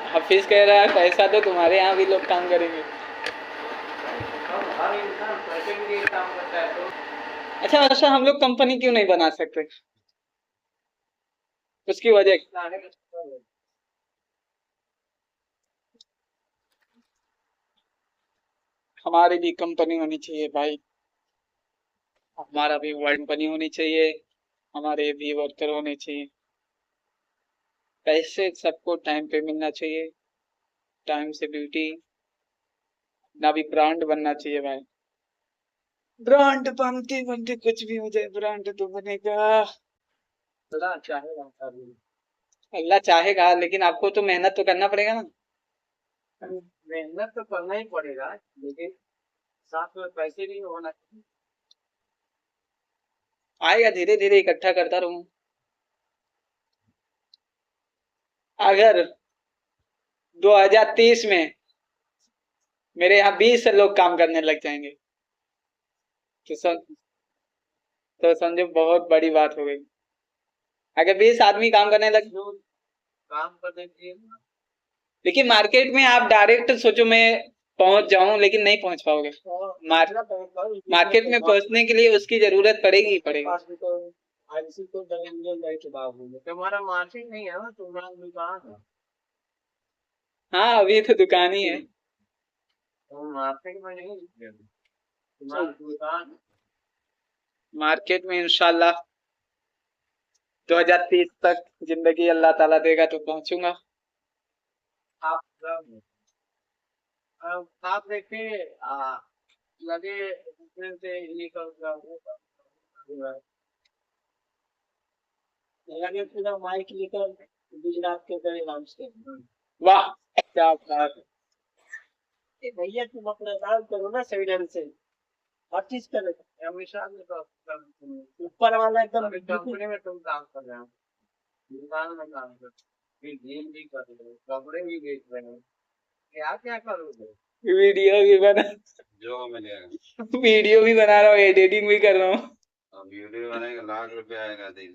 हाफिज कह रहा है पैसा तो तुम्हारे यहाँ भी लोग काम करेंगे। हर इंसान पैसे के लिए काम करता है तो अच्छा अच्छा, हम लोग कंपनी क्यों नहीं बना सकते? उसकी वजह हमारी भी कंपनी होनी चाहिए भाई। हमारा भी वर्ल्ड कंपनी होनी चाहिए। हमारे भी वर्कर होने चाहिए। पैसे सबको टाइम पे मिलना चाहिए। टाइम से ड्यूटी। ना भी ब्रांड बनना चाहिए भाई। ब्रांड बनते बनते कुछ भी हो जाए, ब्रांड तो बनेगा। खुदा चाहेगा तभी। अल्लाह चाहेगा, लेकिन आपको तो मेहनत तो करना पड़ेगा ना। मेहनत तो करना ही पड़ेगा, लेकिन साथ में पैसे भी होना चाहिए। आएगा, धीरे धीरे इकट्ठा करता रहूं। अगर 2030 में मेरे यहाँ 20 लोग काम करने लग जाएंगे तो तो समझो बहुत बड़ी बात हो गई। अगर 20 आदमी काम करने लग, जो काम करने के लिए लेकिन मार्केट में आप डायरेक्ट सोचो मैं पहुंच जाऊं, लेकिन नहीं पहुंच पाओगे। मार्केट में पहुंचने के लिए उसकी जरूरत पड़ेगी ही पड़ेगी। तुम्हारा मार्केट नहीं है ना, तुम्हारा दुकान है। हाँ, अभी तो दुकान ही है। तुम मार्केट में नहीं, तुम्हारा दुकान। मार्केट में इंशाल्लाह 2030 तक जिंदगी अल्लाह ताला देगा तो पहुंचूंगा। आप आप देखिए लगे उसमें से निकल लगे पूरा माइक लेकर गुजरात के तरह नाम से। वाह, क्या बात है। भैया तुम अपना काम करो ना सही ढंग से, हर चीज करो। हमेशा में तो ऊपर वाला एकदम कंपनी में तुम काम कर रहे हो, दुकान में काम कर रहे हो, जिम भी कर रहे हो, कपड़े भी बेच रहे हो, क्या क्या करोगे? वीडियो भी बना, जो मिलेगा। वीडियो भी बना रहा हूँ, एडिटिंग भी कर रहा हूँ। वीडियो बनेगा ₹1,00,000 आएगा देख।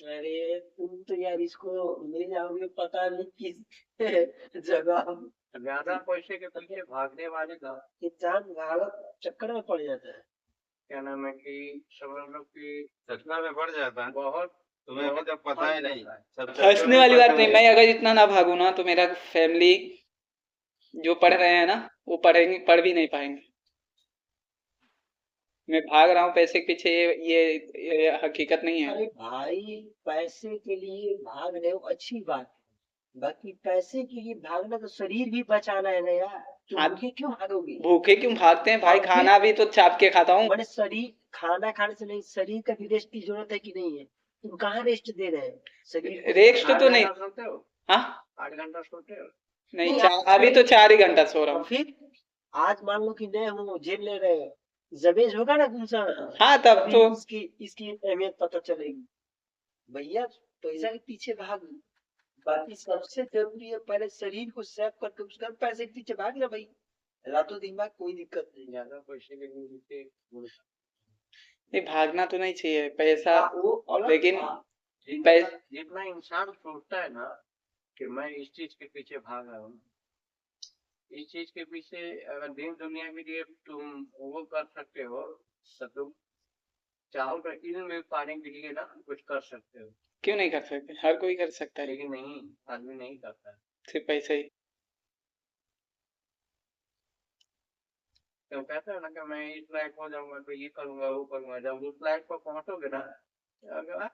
अरे तुम तो यार इसको ले जाओगे पता नहीं किस जगह। ज्यादा पैसे के पीछे भागने वाले का इंसान भारत चक्कर में पड़ जाता है। क्या नाम है कि समझ लो कि सपना में बढ़ जाता है बहुत। तुम्हें भी जब पता ही नहीं सब हंसने वाली बात नहीं, मैं अगर इतना ना भागू ना तो मेरा फैमिली जो पढ़ रहे हैं ना वो पढ़ेंगे, पढ़ भी नहीं पाएंगे। मैं भाग रहा हूँ पैसे के पीछे, ये हकीकत नहीं है। अरे भाई पैसे के लिए भाग रहे हो अच्छी बात है, बाकी पैसे के लिए भागना तो शरीर भी बचाना है ना यार। तुम हाँ, भूखे क्यों भागोगे? भूखे क्यों भागते हैं भाई? और फिर खाना भी तो चाप के खाता हूँ। मैंने शरीर खाना खाने से नहीं, शरीर का भी रेस्ट की जरूरत है कि नहीं है? तुम कहाँ रेस्ट दे रहे हो शरीर को? रेस्ट तो नहीं। सोते हो? हाँ, 8 घंटा सोते हो? नहीं, नहीं अभी तो 4 ही घंटा सो रहा और हूँ। फिर आज मान लो कि नए हो जेल ले रहे हो, जबेज होगा ना तुमसे। हाँ, तब तभी तो इसकी इसकी अहमियत पता चलेगी। भैया पैसा के पीछे भाग, बाकी सबसे जरूरी है पहले शरीर को सेव करके उसका पैसे के पीछे भागना भाई। रातों दिन बाद कोई दिक्कत नहीं, ज्यादा पैसे के लिए नहीं, भागना तो नहीं चाहिए पैसा, वो अलग लेकिन जितना इंसान सोचता है ना कि मैं इस चीज के पीछे भाग रहा हूँ, इस चीज के पीछे अगर दिन दुनिया के लिए तुम वो कर सकते हो तो तुम चाहो तो इल्म में पाने के लिए ना कुछ कर सकते हो। क्यों नहीं कर सकते? हर कोई कर सकता है, लेकिन नहीं, आदमी नहीं करता है। सिर्फ पैसा ही। तो कहते हैं ना कि मैं इस लायक हो जाऊंगा तो ये करूंगा वो करूंगा, जब उस लायक पर पहुंचोगे ना अगर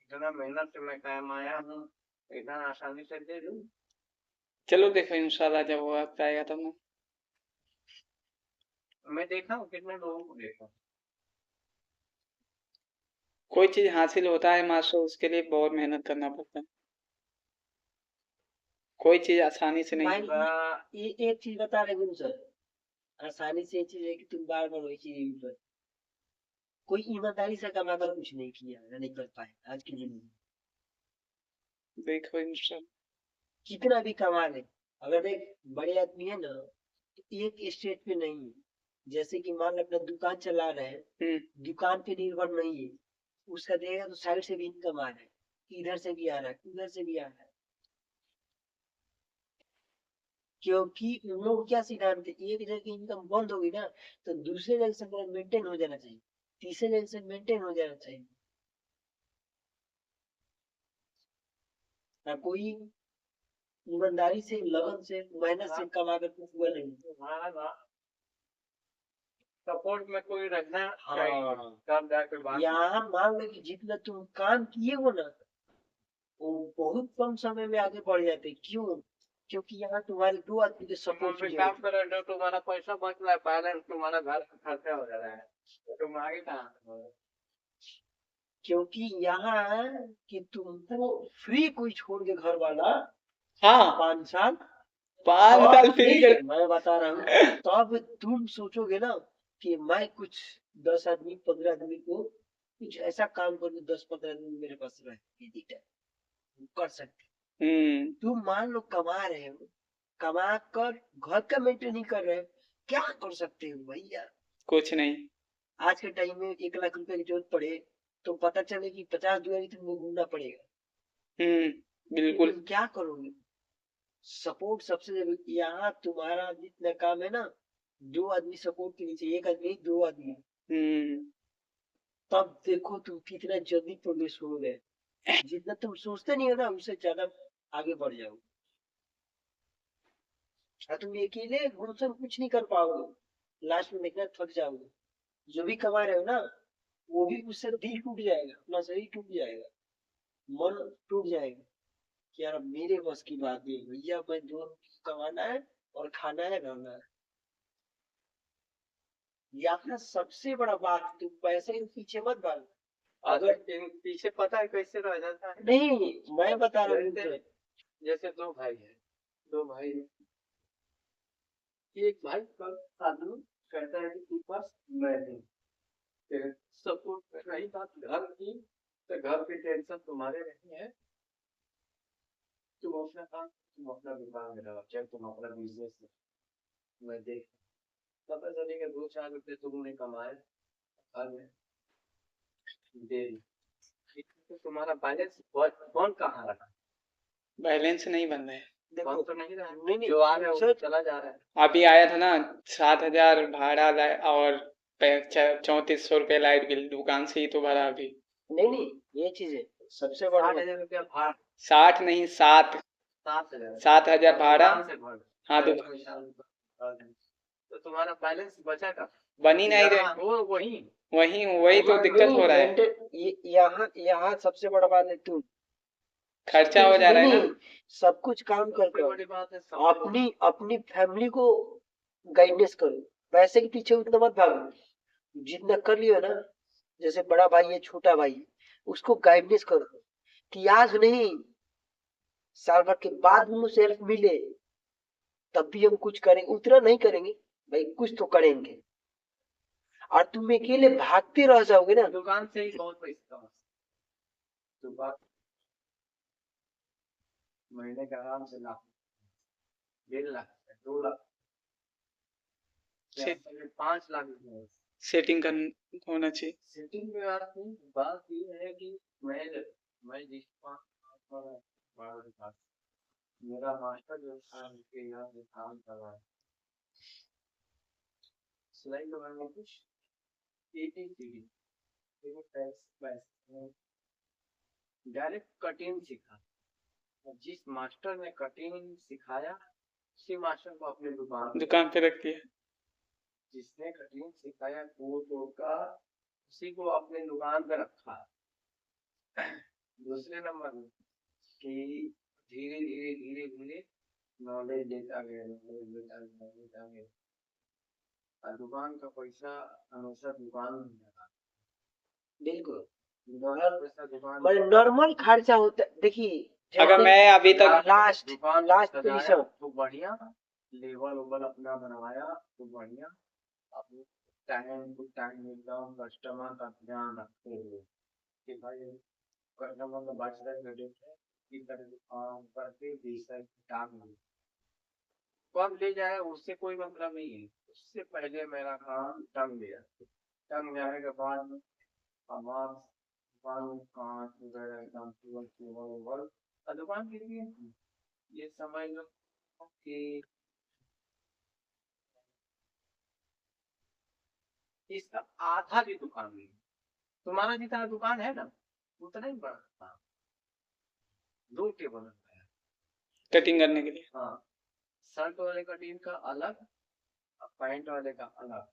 इतना मेहनत से मैं कायम आया हूँ, इतना आसानी से दे दूं। चलो देखो, इंशाल्लाह जब वो वक्त आएगा तब ना। मैं देखा हूँ कितने लोगों को देखा। कोई चीज हासिल होता है मास्टर, उसके लिए बहुत मेहनत करना पड़ता है। कोई चीज आसानी से नहीं। भाई ये एक चीज बता रहे गुरु सर, आसानी से ये चीज है कि तुम बार बार वही चीज यूज कर, कोई ईमानदारी से कमाकर कुछ नहीं किया या नहीं कर पाए आज की जिंदगी। देखो इंशाल्लाह। कितना भी कमा ले, अगर एक बड़े आदमी है ना तो एक स्टेट पे नहीं है, जैसे कि मान लो अपना दुकान चला रहे हैं, दुकान पे निर्भर नहीं है, उसका देगा तो साइड से भी इनकम आ रहा है, इधर से भी आ रहा है उधर से भी आ रहा है। क्योंकि उन लोग क्या सिद्धांत है, एक जगह की इनकम बंद होगी ना तो दूसरे जगह से मेंटेन हो जाना चाहिए, तीसरे जगह से मेंटेन हो जाना चाहिए। कोई ईमानदारी से, लगन से, मेहनत से कमा कर कुछ हुआ नहीं। सपोर्ट में कोई रखना चाहिए, तब जाके बात। यहाँ मान लो कि जितना तुम काम किए हो ना वो बहुत कम समय में आगे बढ़ जाते। क्यों? क्योंकि यहाँ तुम्हारे 2 आदमी के सपोर्ट पे काम कर रहे हो, तुम्हारा पैसा बच रहा है, बैलेंस तुम्हारा घर का खर्चा हो जा रहा है, तो तुम आगे कहाँ? क्योंकि यहाँ कि तुमको फ्री कोई छोड़ के घर वाला हाँ 5 साल 5 साल फ्री कर। मैं बता रहा हूँ तब तुम सोचोगे ना कि मैं कुछ 10 आदमी 15 आदमी को कुछ ऐसा काम करूँ, 10-15 आदमी मेरे पास रहे कर सकते। तुम मान लो कमा रहे हो, कमा कर घर का मेंटेन नहीं कर रहे हो, क्या कर सकते हो भैया? कुछ नहीं। आज के टाइम में 1 लाख रुपए की जरूरत पड़े तो पता चले कि 50 दुआरी तुमको घूमना पड़ेगा। बिल्कुल। तुम क्या करोगे? सपोर्ट सबसे जरूरी। यहाँ तुम्हारा जितना काम है ना 2 आदमी सपोर्ट के नीचे, 1 आदमी 2 आदमी, तब देखो तुम कितना जल्दी प्रोग्रेस हो गए। जितना तुम सोचते नहीं हो ना उससे ज्यादा आगे बढ़ जाओगे। तुम अकेले घुमसम कुछ नहीं कर पाओगे, लास्ट में देखना थक जाओगे। जो भी कमा रहे हो ना वो भी उससे दिल टूट जाएगा, अपना शरीर टूट जाएगा, मन टूट जाएगा कि यार मेरे बस की बात नहीं भैया, मैं 2 कमाना है और खाना है, रहना है। यहाँ सबसे बड़ा बात, तुम पैसे के पीछे मत भागो। अगर पीछे पता है कैसे रह जाता है? नहीं, मैं बता रहा हूँ। जैसे 2 भाई है, 2 भाई, एक भाई का साधु कहता है कि तू पास मैं हूँ, सपोर्ट कर रही बात घर की, तो घर की टेंशन तुम्हारे नहीं है, तुम अपना काम, तुम अपना दुकान में रहो, चाहे तुम अपना बिजनेस में देख, पता चलेगा 2-4 रुपए तुमने कमाए घर में दे, तो तुम्हारा बैलेंस कौन कहाँ रहा? बैलेंस नहीं बन रहे, देखो तो नहीं रहा, नहीं जो आ रहा है वो चला जा रहा है। अभी आया था ना 7,000 भाड़ा और 3400 रुपये लाइट बिल, दुकान से ही तो भरा अभी। नहीं ये चीज है सबसे बड़ा। 60,000 रुपया भाड़ा, 60 नहीं 7,000 भाड़ा। हाँ तो तुम्हारा बैलेंस बचा का बनी नहीं रहे, वो वही तो दिक्कत हो रहा है। यहाँ सबसे बड़ा बात है तुम खर्चा हो जा रहा है ना। सब कुछ काम कर अपनी अपनी फैमिली को गाइडेंस करो, पैसे के पीछे उतना मत भागो। जितना कर लियो ना, जैसे बड़ा भाई है छोटा भाई है, उसको गाइडेंस करो कि आज नहीं साल भर के बाद मुझसे हेल्प मिले तब भी हम कुछ करेंगे, उतना नहीं करेंगे भाई, कुछ तो करेंगे। और तुम अकेले भागते रह जाओगे ना, दुकान से ही बहुत पैसा, दुकान महीने का आराम से 1.5 लाख 2 लाख 5 लाख सेटिंग होना चाहिए। सेटिंग में बात ये है कि मैं जिस मेरा मास्टर जो था उनके यहाँ से काम कर रहा है, सिलाई कमाई में कुछ डायरेक्ट कटिंग सीखा, जिस मास्टर ने कटिंग सिखाया उसी मास्टर को अपने दुकान पे रख दिया, जिसने कटिंग सिखाया वो का उसी को अपने दुकान पे रखा। दूसरे नंबर में कि धीरे धीरे धीरे धीरे नॉलेज लेता गया और दुकान का पैसा हमेशा दुकान में लगा। बिल्कुल नॉर्मल खर्चा होता है। देखिए अगर मैं अभी तक लास्ट पोजीशन तो बढ़िया, लेवल वेबल अपना बनवाया तो बढ़िया, अपने टाइम टू टाइम एकदम कस्टमर का ध्यान रखते हुए कि भाई कस्टमर का बात है इस तरह काम करके जैसा काम कब ले जाए उससे कोई मतलब नहीं है, उससे पहले मेरा काम टंग गया, टंग जाने के बाद हमारा कांच वगैरह एकदम दुकान के लिए ये समझ लो कि इसका आधा भी दुकान नहीं। तुम्हारा जितना दुकान है ना उतना ही बड़ा, 2 टेबल है कटिंग करने के लिए। हाँ, शर्ट वाले कटिंग का अलग, पैंट वाले का अलग,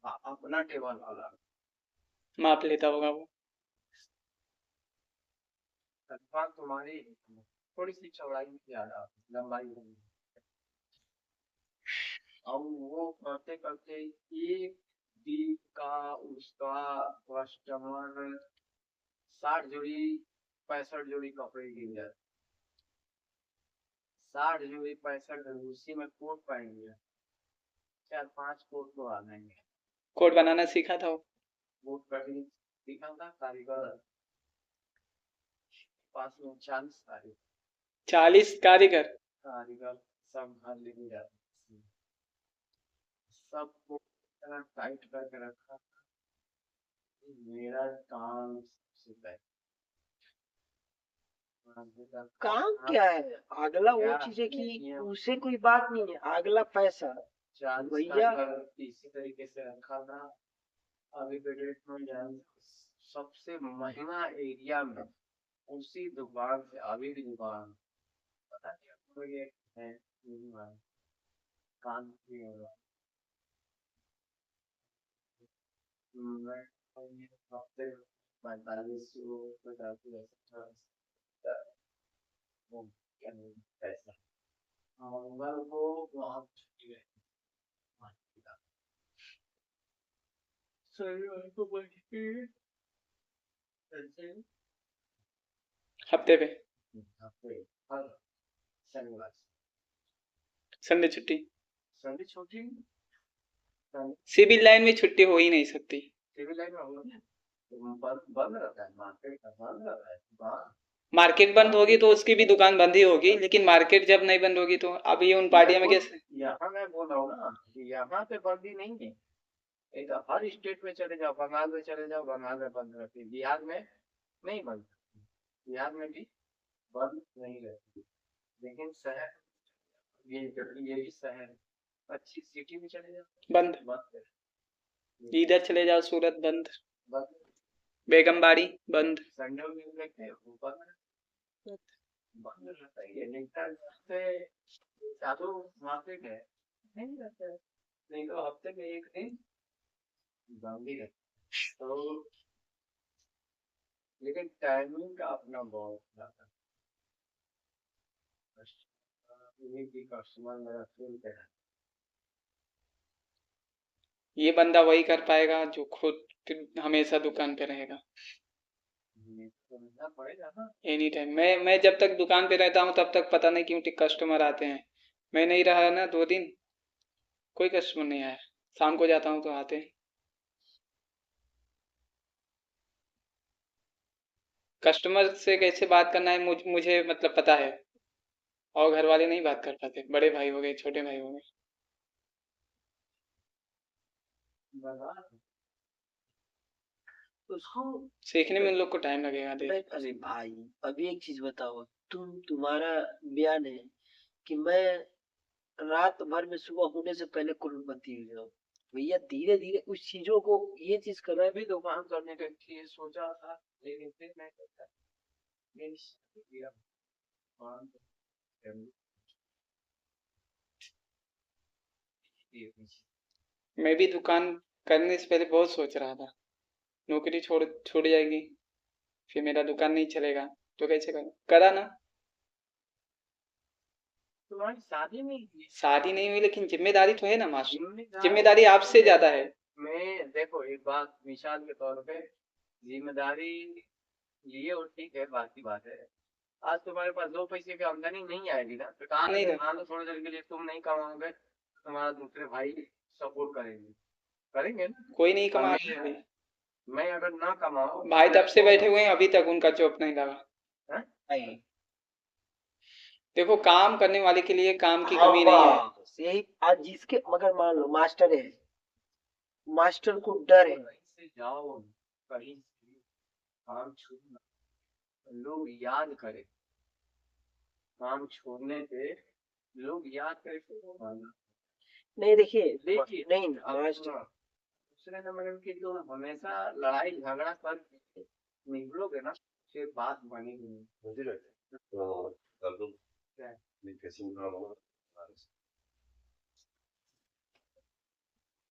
अपना टेबल अलग। माप लेता होगा वो। तनख्वाह तुम्हारी थोड़ी सी चौड़ाई में ज्यादा, लंबाई नहीं। और वो करते करते एक दिन का उसका कस्टमर 60 जोड़ी 65 जोड़ी कपड़े गिर जाते, 60 जोड़ी 65 जोड़ी, उसी में कोट पाएंगे, 4-5 कोट तो आ जाएंगे। कोट बनाना सीखा था वो? कोट कटिंग सीखा था, कारीगर पास में 40 कारीगर। 40 कारीगर? कारीगर सब घर लेके जाते, सबको टाइट करके रखा। मेरा काम सिर्फ काम क्या है, अगला वो चीज है कि उसे कोई बात नहीं है, अगला पैसा भैया। इसी तरीके से रखा था। अभी के डेट में सबसे महंगा एरिया में उसी दुकान से, अभी भी दुकान पता नहीं आपको ये है काम की होगा। मैं हफ्ते 4500 पैसा को वहाँ छुट्टी है। हफ्ते पे? हर शनिवार संडे छुट्टी? संडे छुट्टी। सिविल लाइन में छुट्टी हो ही नहीं सकती। सिविल लाइन में बंद रहता है, मार्केट बंद रहता है, दुकान। मार्केट बंद होगी तो उसकी भी दुकान बंद ही होगी, लेकिन मार्केट जब नहीं बंद होगी तो अभी उन पार्टियों में कैसे? यहाँ मैं बोल रहा हूँ ना कि यहाँ पे बंदी नहीं है, एक हर स्टेट में चले जाओ, बंगाल में चले जाओ, बंगाल में बंद रहती है, बिहार में नहीं बंद, बिहार में भी बंद नहीं रहती। लेकिन शहर ये भी शहर अच्छी सिटी में चले जाओ बंद। इधर चले जाओ सूरत बंद, बंद, बेगमबाड़ी बंद। संडे में देखते हैं बंद रहता है। नहीं चालू मार्केट है, नहीं रहता है, नहीं तो हफ्ते में एक दिन बंद ही रहता। तो लेकिन टाइमिंग का अपना बहुत ज्यादा कस्टमर मेरा फील है। ये बंदा वही कर पाएगा जो खुद हमेशा दुकान पे रहेगा। पड़ेगा ना एनी टाइम। मैं जब तक दुकान पे रहता हूँ तब तक पता नहीं क्यों कस्टमर आते हैं। मैं नहीं रहा ना 2 दिन, कोई कस्टमर नहीं आया। शाम को जाता हूँ तो आते हैं। कस्टमर से कैसे बात करना है मुझे मतलब पता है, और घर वाले नहीं बात कर पाते। बड़े भाई हो गए, छोटे भाई हो गए। उसको सीखने में उन लोग को टाइम लगेगा। अरे भाई अभी एक चीज बताओ, तुम्हारा बयान है कि मैं रात भर में सुबह होने से पहले करोड़पति हो जाऊं। भैया धीरे धीरे उस चीजों को, ये चीज कर रहा है। भी दुकान करने का लिए सोचा था, लेकिन फिर मैं करता मैं भी दुकान करने से पहले बहुत सोच रहा था, नौकरी छोड़ जाएगी, फिर मेरा दुकान नहीं चलेगा तो कैसे करा ना। तुम्हारी शादी नहीं हुई? शादी नहीं हुई, लेकिन जिम्मेदारी तो है ना मास्टर। जिम्मेदारी आपसे ज्यादा है। मैं देखो एक बात मिसाल के तौर पे, जिम्मेदारी लिए और ठीक है, बात की बात है। आज तुम्हारे पास 2 पैसे की आमदनी नहीं आएगी ना, तो कहाँ नहीं मान लो थोड़ी देर के लिए तुम नहीं कमाओगे, तुम्हारा दूसरे भाई सपोर्ट करेंगे ना। कोई नहीं कमा रहा है। मैं अगर ना कमाऊं, भाई तब से बैठे हुए हैं, अभी तक उनका जॉब नहीं लगा। देखो काम करने वाले के लिए काम की कमी नहीं है। यही आज जिसके, मगर मान लो मास्टर है, मास्टर को डर है। से जाओ कहीं काम छोड़ना, लोग याद करें, काम छोड़ने पे लोग याद करें। नहीं देखिए नहीं मास्टर, दूसरे नंबर की तो हमेशा लड़ाई झगड़ा कर निकलोगे ना, फिर बात बनेगी नहीं। मुझे लगता है तो कर दूं क्या? मैं कैसे मिला